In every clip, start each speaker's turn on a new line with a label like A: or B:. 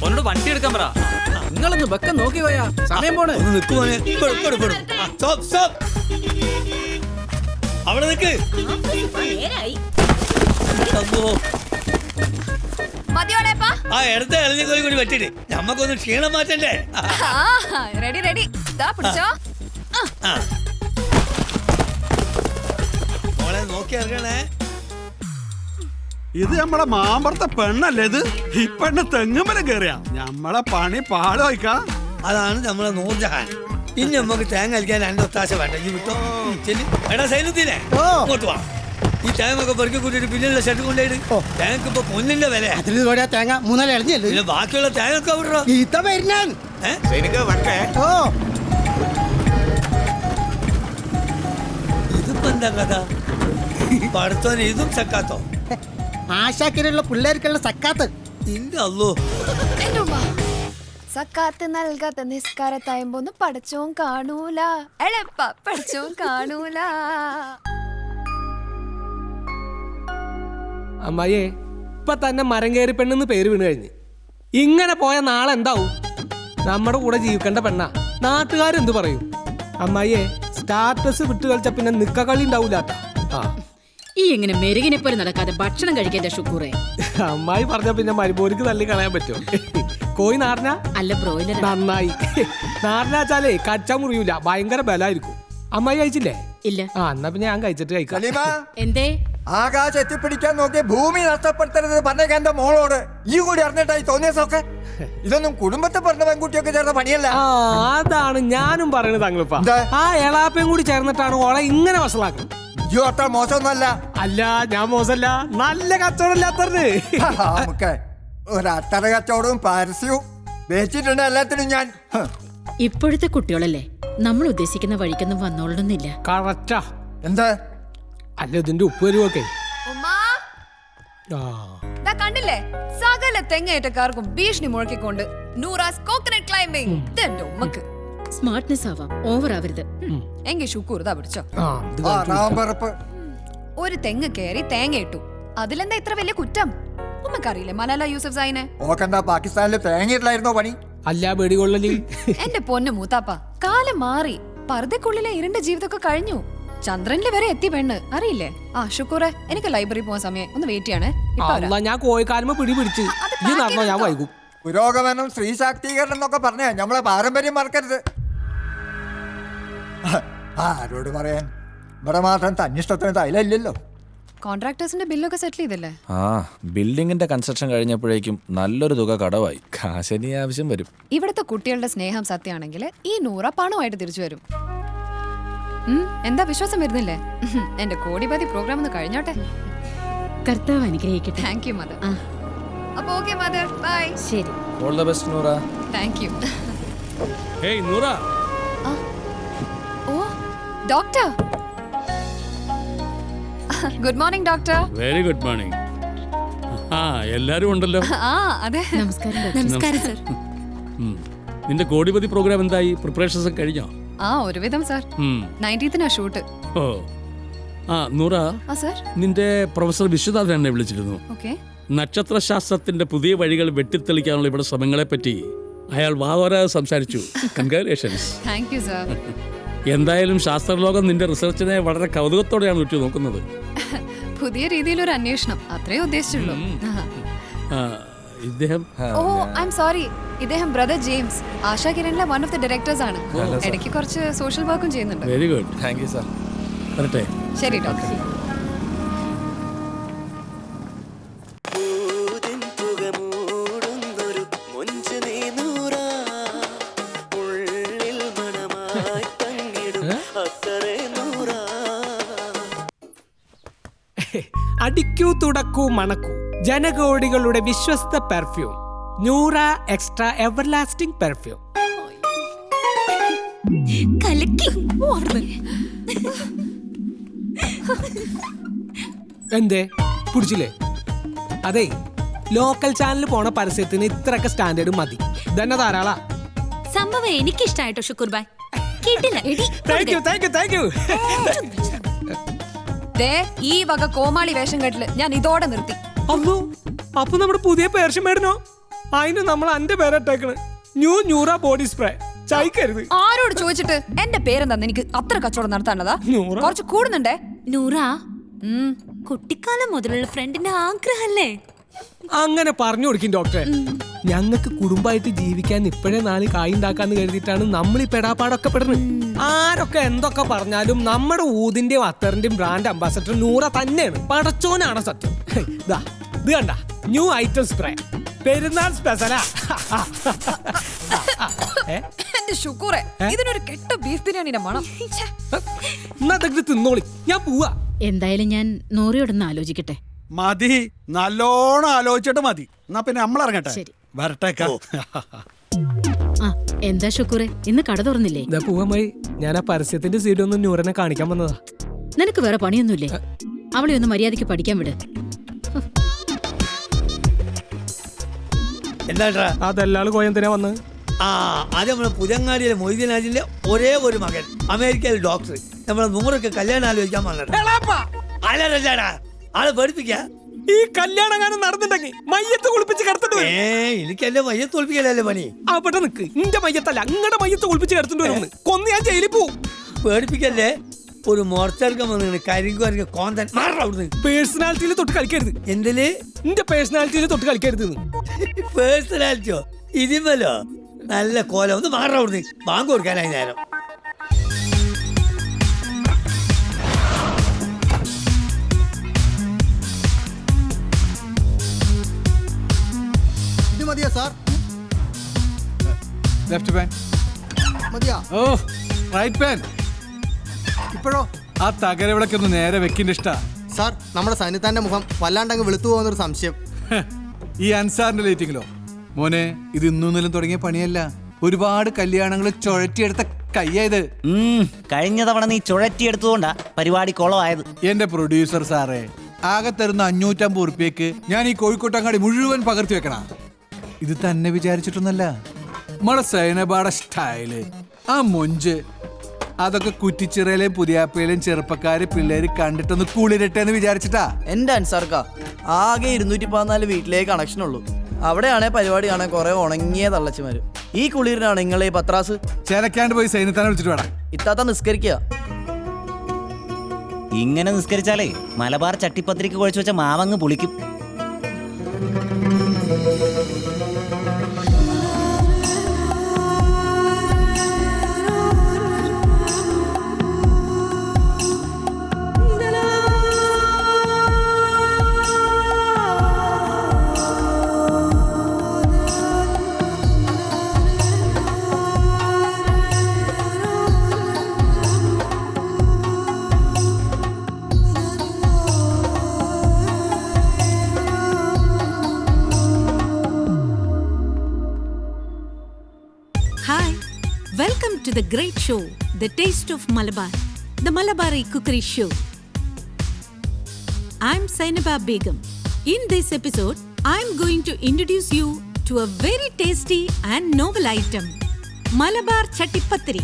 A: ഒന്നോട് വണ്ടി എടുക്കാൻ പറ.
B: നിങ്ങളൊന്ന് വെക്കം നോക്കി പോയാ സമയം പോണ്.
C: അവിടെ നിക്ക്. ആ ഇടത്തെ ഇളഞ്ഞി കൂടി വെട്ടിട്ട് നമ്മക്കൊന്ന് ക്ഷീണം മാറ്റണ്ടേ? മോളെ നോക്കി ഇറങ്ങണേ.
D: ഇത് നമ്മളെ മാമ്പറത്തെ പെണ്ണല്ലേ? ഇത് ഈ പെണ്ണ് തെങ്ങുമല കേറിയാ നമ്മളെ പണി പാടുവായിക്കാ.
C: അതാണ് നമ്മളെ നൂർജഹാൻ. ഇനി നമുക്ക് തേങ്ങ അലിക്കാൻ രണ്ട് ഒത്താശ വേണ്ട. ഈ വിട്ടോ എടാ സൈനുദ്ദീനെ ഇങ്ങോട്ട് വാ. ഈ തേങ്ങ ഒക്കെ പെറുക്കി കൂട്ടിട്ട് പിന്നിലുള്ള ഷെഡ് കൊണ്ടുപോയിട്ട് തേങ്ങക്ക് ഇപ്പൊ പൊന്നിന്റെ വില.
B: തേങ്ങ 3 ഇളഞ്ഞല്ലേ?
C: ബാക്കിയുള്ള തേങ്ങ ഒക്കെ വിടറോ? ഇതിപ്പോ എന്താ കഥ? പഠിത്തോന് ഇതും സക്കാത്തോ?
B: ആശാക്കിലുള്ള പിള്ളേർക്കുള്ള സക്കാത്ത്.
C: ഇല്ലല്ലോ.
E: സക്കാത്ത് നൽകാത്ത നിസ്കാരത്തായുമ്പോന്ന് പഠിച്ചോൻ കാണൂല. എളപ്പ പഠിച്ചോൻ കാണൂല.
F: അമ്മായിയെ ഇപ്പൊ തന്നെ മരം കയറി പെണ്ണെന്ന് പേര് വീണ് കഴിഞ്ഞ്. ഇങ്ങനെ പോയ നാളെ എന്താവും? നമ്മുടെ കൂടെ ജീവിക്കേണ്ട പെണ്ണാ. നാട്ടുകാരെന്ത് പറയും? അമ്മായിയെ സ്റ്റാറ്റസ് വിട്ട് കളിച്ച പിന്നെ നിക്ക കളി ഉണ്ടാവൂലാട്ടാ.
G: ഈ എങ്ങനെ മെരുകിനെ പോലെ നടക്കാതെ ഭക്ഷണം കഴിക്കാൻ ഷുക്കൂറേ.
F: അമ്മായി പറഞ്ഞ പിന്നെ മരുപോലിക്ക് തള്ളി കളയാൻ പറ്റുമോ? കോഴി നാടന
G: അല്ല ബ്രോയിലർ.
F: നന്നായി. നാടനാച്ചാലേ കച്ച മുറിയൂല, ഭയങ്കര ബലായിരിക്കും. അമ്മായി കഴിച്ചില്ലേ?
G: ഇല്ല.
F: എന്നാ പിന്നെ ഞാൻ കഴിച്ചിട്ട് കഴിക്കാം.
G: എന്തേ
H: ആകാശം എത്തിപ്പിടിക്കാൻ നോക്കി ഭൂമി നഷ്ടപ്പെടുത്തരുത് പറഞ്ഞേക്കാൻ എന്റെ മോളോട് ഈ കൂടി അറിഞ്ഞിട്ടായി തോന്നിയതൊക്കെ. ഇതൊന്നും കുടുംബത്തെ പറഞ്ഞ പെൺകുട്ടിയൊക്കെ ചേർന്ന പണിയല്ല.
F: അതാണ് ഞാനും പറയുന്നത് തങ്ങളിപ്പ. ആ എളാപ്പയും കൂടി ചേർന്നിട്ടാണ് ഓളെ ഇങ്ങനെ വഷളാക്കുന്നത്.
H: അയ്യോ അത്ര മോശമൊന്നുമല്ല.
F: അല്ല ഞാൻ മോശമല്ല, നല്ല കച്ചവടമില്ലാത്തത്.
H: നമുക്ക് ഒരത്തറ കച്ചവടവും പരസ്യവും വെച്ചിട്ടുണ്ട് എല്ലാത്തിനും ഞാൻ.
G: ഇപ്പോഴത്തെ കുട്ടികളല്ലേ നമ്മൾ ഉദ്ദേശിക്കുന്ന വഴിക്കൊന്നും വന്നോളണമെന്നില്ല.
F: കറക്റ്റാ.
H: എന്താ
F: അല്ല ഇതിന്റെ ഉപ്പ് വരുവൊക്കെ
E: കണ്ടില്ലേ? സകല തെങ്ങേറ്റക്കാർക്കും ഭീഷണി മുഴക്കിക്കൊണ്ട് നൂറാസ് കോക്കനട്ട് ക്ലൈംബിംഗ്.
G: സ്മാർട്ട്നെസ് ആവാം, ഓവർ ആവരുത്.
E: എങ്കിൽ ഷുക്കൂർ ഇതാ പിടിച്ചോ. ഒരു തെങ്ങ് കയറി തേങ്ങ ഇട്ടു, അതിലെന്താ ഇത്ര വലിയ കുറ്റം? ഉമ്മക്കറിയില്ലേ മലാല യൂസഫ് സായിനെ?
H: പാകിസ്ഥാനില് തേങ്ങയിട്ടായിരുന്നോ പണി?
F: അല്ല പേടികൊള്ളല്.
E: എന്റെ പൊന്നു മൂത്താപ്പ, കാലം മാറി. പർദ്ദക്കുള്ളിലെ ഇരുണ്ട ജീവിതമൊക്കെ കഴിഞ്ഞു. ചന്ദ്രനില് വരെ എത്തി പെണ്ണ്, അറിയില്ലേ? ആ ഷുക്കൂറെ, എനിക്ക് ലൈബ്രറി പോകാൻ സമയം, ഒന്ന് വെയിറ്റ് ചെയ്യണേ.
F: ഞാൻ കോഴിക്കാലുമ്പോ പിടിപിടിച്ച് ഞാൻ വൈകും.
H: പുരോഗമനം, സ്ത്രീ ശാക്തീകരണം എന്നൊക്കെ പറഞ്ഞ നമ്മളെ പാരമ്പര്യം മറക്കരുത്. ആരോട് പറയാൻ? ഇവിടെ മാത്രം തന്നിഷ്ടത്തിന് തൈലല്ലോ.
E: കോൺട്രാക്ടേഴ്സിന്റെ ബില്ലൊക്കെ സെറ്റിൽ ചെയ്തല്ലേ?
A: ബിൽഡിങ്ങിന്റെ കൺസ്ട്രക്ഷൻ കഴിഞ്ഞപ്പോഴേക്കും നല്ലൊരു തുക കടവായി. കാശിനി ആവശ്യം വരും.
E: ഇവിടുത്തെ കുട്ടികളുടെ സ്നേഹം സത്യമാണെങ്കിൽ ഈ 100 പണമായിട്ട് തിരിച്ചു വരും. എന്താ വിശ്വാസം വരുന്നില്ലേ? എന്റെ കോടിപതി പ്രോഗ്രാം ഒന്ന് കഴിഞ്ഞോട്ടെ.
G: കർത്താവ് അനുഗ്രഹിക്കട്ടെ.
E: Thank you mother. അപ്പൊ ഓക്കേ മദർ, ബൈ.
G: ശരി.
A: All the best Noora.
E: Thank you.
F: Hey Noora.
E: Oh doctor. Good morning doctor.
I: Very good morning. എല്ലാരും ഉണ്ടല്ലോ.
E: അതെ.
G: നമസ്കാരം.
E: നമസ്കാരം സർ.
I: നിന്റെ കോടിപതി പ്രോഗ്രാം എന്തായി? പ്രിപ്പറേഷൻസ് ഒക്കെ കഴിഞ്ഞോ?
E: ഒരുവിധം sir. 19th shoot.
I: Oh Noora,
E: sir
I: നിന്റെ പ്രൊഫസർ വിശ്വനാഥൻ എന്നെ വിളിച്ചിരുന്നു.
E: ഓക്കേ.
I: നക്ഷത്രശാസ്ത്രത്തിന്റെ പുതിയ വഴികൾ വെട്ടിത്തെളിക്കാനുള്ള ഇവിടെ ശ്രമങ്ങളെ പറ്റി അയാൾ വാവരാതെ സംസാരിച്ചു. കൺഗ്രാറ്റുലേഷൻസ്.
E: Thank you sir.
I: എന്തായാലും ശാസ്ത്രലോകം നിന്റെ റിസർച്ചിനെ വളരെ കൗതുകത്തോടെയാണ് ഉറ്റു നോക്കുന്നത്.
E: പുതിയ രീതിയിലൊരു അന്വേഷണം, അത്രേ ഉദ്ദേശിച്ചുള്ളൂ.
I: ഇദ്ദേഹം
E: ഐ എം സോറി, ഇദ്ദേഹം ബ്രദർ ജെയിംസ്, ആശാ കിരണിലെ വൺ ഓഫ് ദി ഡയറക്ടേഴ്സ് ആണ്. ഇടയ്ക്ക് കുറച്ച് സോഷ്യൽ വർക്കും ചെയ്യുന്നുണ്ട്.
I: Very good.
A: Thank you sir.
I: വരട്ടെ.
E: ശരി ഡോക്ടർ.
F: അടിക്കൂ തുടക്കൂ മണക്കൂ ജനകോടികളുടെ വിശ്വസ്ത perfume Noora extra everlasting perfume. എന്തേ പിടിച്ചില്ലേ? അതെ, ലോക്കൽ ചാനൽ പോണ പരസ്യത്തിന് ഇത്രയൊക്കെ സ്റ്റാൻഡേർഡ് മതി. ഇതന്നെ ധാരാളാ.
G: സംഭവം എനിക്കിഷ്ടായിട്ടോ ഷുക്കൂർ ഭായ്.
E: ഈ വക കോമാളി വേഷം കെട്ടില് ഞാൻ ഇതോടെ നിർത്തി.
F: അപ്പൊ നമ്മുടെ പുതിയ പേർഷ്യൻ മേടനോ? അതിന് നമ്മൾ എന്റെ പേരിട്ടേക്കണ് ന്യൂറ ബോഡി സ്പ്രേ. ചായക്കരുത്.
E: ആരോട് ചോദിച്ചിട്ട് എന്റെ പേരെന്താന്ന് എനിക്ക് അത്ര കച്ചവടം നടത്താനുള്ളതാ?
F: നൂറ.
E: കുറച്ച് കൂടുന്നുണ്ടേ.
G: നൂറ, കുട്ടിക്കാലം മുതലുള്ള ഫ്രണ്ടിന്റെ ആഗ്രഹല്ലേ?
F: അങ്ങനെ പറഞ്ഞു കൊടുക്കും ഡോക്ടറെ. ഞങ്ങൾക്ക് കുടുംബമായിട്ട് ജീവിക്കാൻ ഇപ്പോഴേ 4 കായ് ഉണ്ടാക്കാന്ന് കരുതിയിട്ടാണ് നമ്മൾ ഈ പെടാപ്പാടൊക്കെ പെടുന്നത്. ആരൊക്കെ എന്തൊക്കെ പറഞ്ഞാലും നമ്മുടെ ഊതിന്റെയും അത്തറിന്റെയും ബ്രാൻഡ് അംബാസഡർ നൂറ തന്നെയാണ്. പടച്ചോനാണ് സത്യം. ഇത് കണ്ട ന്യൂ ഐറ്റം സ്പ്രേ, പെരുന്നാൾ സ്പെഷ്യലാ.
E: എന്റെ ഷുക്കൂറെ, ഇതിനൊരു കെട്ട ബീഫ് ബിരിയാണിയുടെ മണം.
F: എന്നാ തിന്നോളി, ഞാൻ പോവാ.
G: എന്തായാലും ഞാൻ നൂറയോടൊന്ന് ആലോചിക്കട്ടെ.
D: മതി, നല്ലോണം ആലോചിച്ചിട്ട് മതി. എന്നാ പിന്നെ നമ്മൾ ഇറങ്ങട്ടെ.
G: ശരി.
D: വരട്ടേക്കാ.
G: ആ, എന്താ ഷുക്കൂറെ, ഇന്ന് കട തുറന്നില്ലേ?
F: ഇതാ പോവാമായി. ഞാൻ ആ പരസ്യത്തിന്റെ സീഡ് ഒന്ന് നൂറനെ കാണിക്കാൻ വന്നതാ.
G: നിനക്ക് വേറെ പണിയൊന്നുമില്ലേ? അവളെ ഒന്ന് മര്യാദയ്ക്ക് പഠിക്കാൻ വിട്.
C: എന്താ
F: അതെല്ലാള് കോയന്തിനാ വന്ന്?
C: അത് നമ്മളെ പുതങ്ങാടിയിലെ മൊയ്തീനാജിലെ ഒരേ ഒരു മകൻ, അമേരിക്കയിൽ ഡോക്ടർ, നമ്മളെ നൂറൊക്കെ കല്യാണം ആലോചിക്കാൻ വന്നത്. അല്ലടാ, ആളെ പഠിപ്പിക്ക.
F: ഈ കല്യാണം നടന്നിട്ടുണ്ടെങ്കിൽ മയ്യത്ത് കുളിപ്പിച്ച് കിടത്തിട്ട് വരും.
C: എനിക്കല്ലേ മയ്യത്ത് കുളിപ്പിക്കലല്ലേ പണി.
F: അവിടെ നിക്ക്, ഇന്റെ മയ്യത്തല്ല ഇങ്ങടെ മയ്യത്ത് കുളിപ്പിച്ച് കിടത്തിട്ട് വരും. കൊന്ന് ഞാൻ ജയിലിൽ പോവും.
C: പേടിപ്പിക്കല്ലേ. ഒരു മോർച്ചർക്കം വന്നിങ്ങനെ കരിങ്കു കോന്തൻ മാറവിടുന്ന്.
F: പേഴ്സണാലിറ്റിയിൽ തൊട്ട് കളിക്കരുത്.
C: എന്തില്?
F: നിന്റെ പേഴ്സണാലിറ്റിയിൽ തൊട്ട് കളിക്കരുത്.
C: പേഴ്സണാലിറ്റിയോ? ഇതിമല്ലോ നല്ല കോലം. ഒന്ന് മാറവിടുന്ന്. ബാങ്ക് കൊടുക്കാനായി നേരം.
B: ഇത് മതിയോ സാർ?
J: ലെഫ്റ്റ് പാൻ
B: മതിയാ?
J: ഓ റൈറ്റ് പാൻ.
B: ഇപ്പോഴോ?
J: ആ തകരവിളക്കൊന്ന് നേരെ വെക്കിന്റെ ഇഷ്ട.
B: സാർ, നമ്മുടെ സൈനിത്താന്റെ മുഖം വല്ലാണ്ടങ്ങ് വെളുത്തു പോകുന്നൊരു സംശയം.
J: ഈ അൻസാറിന്റെ ലൈറ്റിങ്ങിലോ? മോനെ, ഇത് ഇന്നൊന്നിലും തുടങ്ങിയ പണിയല്ല. ഒരുപാട് കല്യാണങ്ങൾ ചുഴറ്റിയെടുത്ത കയ്യായത്.
K: കഴിഞ്ഞ തവണ നീ ചുഴറ്റിയെടുത്തുകൊണ്ടാ പരിപാടി കുളമായത്.
J: എന്റെ പ്രൊഡ്യൂസർ സാറേ, ആകെ തരുന്ന 550 ഉറുപ്പ്യക്ക് ഞാൻ ഈ കോഴിക്കോട്ടങ്ങാടി മുഴുവൻ പകർത്തി വെക്കണ. ഇത് തന്നെ വിചാരിച്ചിട്ടൊന്നല്ല. നമ്മുടെ സൈനബാടെ സ്റ്റൈല്, ആ മൊഞ്ച്, അതൊക്കെ കുറ്റിച്ചിറയിലെയും പുതിയാപ്പയിലെയും ചെറുപ്പക്കാര് പിള്ളേര് കണ്ടിട്ടൊന്ന് കുളിരട്ടെ എന്ന് വിചാരിച്ചിട്ടാ.
K: എന്റെ അൻസാർക്ക ആകെ 214 വീട്ടിലേക്ക് കണക്ഷൻ ഉള്ളൂ. അവിടെയാണെ പരിപാടി കാണാൻ കുറെ ഉണങ്ങിയ തള്ളച്ചുമാര്. ഈ കുളിരിനാണ് നിങ്ങളെ ഈ പത്രാസ്.
J: ചേലക്കാണ്ട് പോയി സൈന്യത്താനെ വിളിച്ചിട്ട് വേണം.
K: ഇത്താത്ത നിസ്കരിക്കുക. ഇങ്ങനെ നിസ്കരിച്ചാലേ മലബാർ ചട്ടിപ്പത്രിക്ക് കുഴച്ചു വെച്ച മാവങ്ങ് പുളിക്കും.
G: Welcome to the great show, The Taste of Malabar, the Malabari Cookery Show. I'm Sainaba Begum. In this episode, I'm going to introduce you to a very tasty and novel item, Malabar Chattipatri.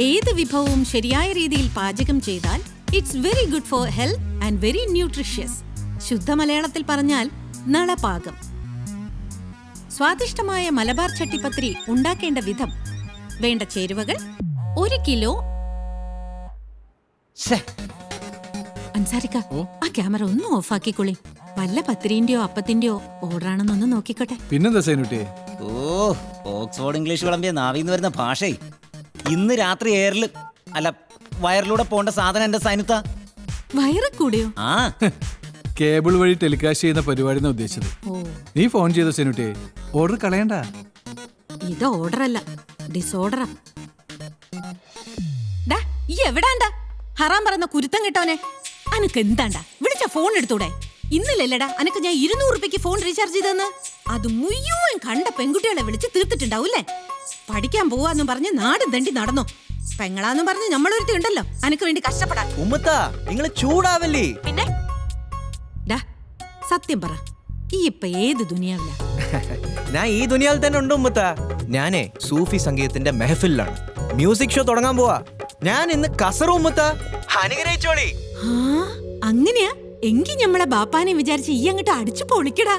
G: ഏത് വിഭവവും ശരിയായ രീതിയിൽ പാചകം ചെയ്താൽ it's very good for health and very nutritious. ശുദ്ധ മലയാളത്തിൽ പറഞ്ഞാൽ നളപാകം. സ്വാദിഷ്ടമായ മലബാർ ചട്ടിപ്പത്തിരി ഉണ്ടാക്കേണ്ട വിധം: വേണ്ട ചേരുവകൾ 1 കിലോ. അൻസാരിക്ക, ആ ക്യാമറ ഒന്ന് ഓഫാക്കിക്കൊള്ളി. വല്ല പത്തിരിന്റെയോ അപ്പത്തിന്റെയോ ഓർഡറാണെന്നൊന്ന് നോക്കിക്കോട്ടെ.
J: പിന്നെന്താ സൈനുട്ടി?
K: ഓക്സ്ഫോർഡ് ഇംഗ്ലീഷ് വിളമ്പിയ നാവിന്ന് വരുന്ന ഭാഷേ. ഇന്ന് രാത്രി എയറിൽ അല്ല വയറിലൂടെ പോണ്ട സാധനം എന്റെ സൈനുത്ത.
G: വയറ് കൂടിയോ?
K: ആ,
J: കേബിൾ വഴി ടെലികാസ്റ്റ് ചെയ്യുന്ന പരിപാടി ഉദ്ദേശിച്ചത്. നീ ഫോൺ ചെയ്ത സൈനുട്ടി, ഓർഡർ കളയണ്ട.
G: ഇത് ഓർഡറല്ല, ഡിസോർഡറാ. ഈ എവിടാണ്ടാ ഹറാൻ പറയുന്ന കുരുത്തം കേട്ടവനെ? അനക്ക് എന്താണ്ടാ വിളിച്ച ഫോൺ എടുത്തൂടെ? ഇന്നലല്ലടാ അനക്ക് ഞാൻ 200 രൂപയ്ക്ക് ഫോൺ റീചാർജ് ചെയ്തെന്ന്. അത് മുഴുവൻ കണ്ട പെൺകുട്ടികളെ വിളിച്ച് തീർത്തിട്ടുണ്ടാവൂല്ലേ? പഠിക്കാൻ പോവാന്നും പറഞ്ഞ് നാടും തണ്ടി നടന്നോ. പെങ്ങളാന്നും പറഞ്ഞ് നമ്മളൊരുത്തി ഉണ്ടല്ലോ അനക്ക് വേണ്ടി കഷ്ടപ്പെടാൻ.
K: നിങ്ങൾ ചൂടാവല്ലേ?
G: പിന്നെ സത്യം പറ, ഈ ഇപ്പൊ ഏത് ദുനിയാവില്ല?
L: ഞാൻ ഈ ദുനിയാവിൽ തന്നെ ഉണ്ട് ഉമ്മത്ത. ഞാനേ സൂഫി സംഗീതത്തിന്റെ മെഹഫിലാണ്. മ്യൂസിക് ഷോ തുടങ്ങാൻ പോവാ. ഞാൻ ഇന്ന് കസറു ഉമ്മത്ത. അനുഗ്രഹിച്ചോളി.
G: അങ്ങനെയാ? എങ്കി ഞമ്മളെ ബാപ്പാനെ വിചാരിച്ച് ഈ അങ്ങോട്ട് അടിച്ചു പൊളിക്കടാ.